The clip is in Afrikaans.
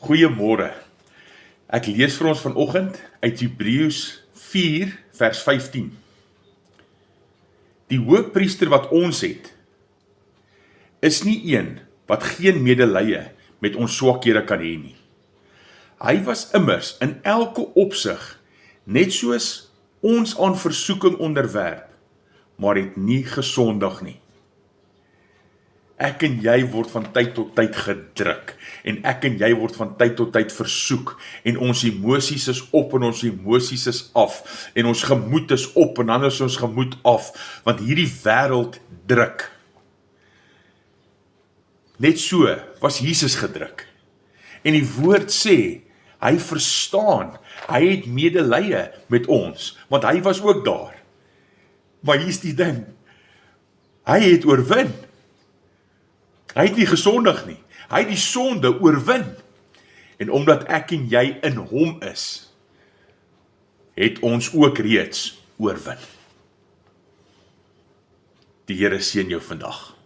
Goeiemôre. Ek lees vir ons vanoggend uit Hebreërs 4 vers 15. Die hoëpriester wat ons het, is nie een wat geen medelee met ons swakhede kan hê nie. Hy was immers in elke opsig net soos ons aan versoeking onderwerp, maar het nie gesondig nie. Ek en jy word van tyd tot tyd gedruk, en ek en jy word van tyd tot tyd versoek, en ons emosies is op en ons emosies is af, en ons gemoed is op en dan is ons gemoed af, want hierdie wêreld druk. Net so was Jesus gedruk, en die woord sê, hy verstaan, hy het medelee met ons, want hy was ook daar. Maar hier is die ding, hy het oorwin. Hy het nie gesondig nie, hy het die sonde oorwin. En omdat ek en jy in hom is, het ons ook reeds oorwin. Die Here seën jou vandag.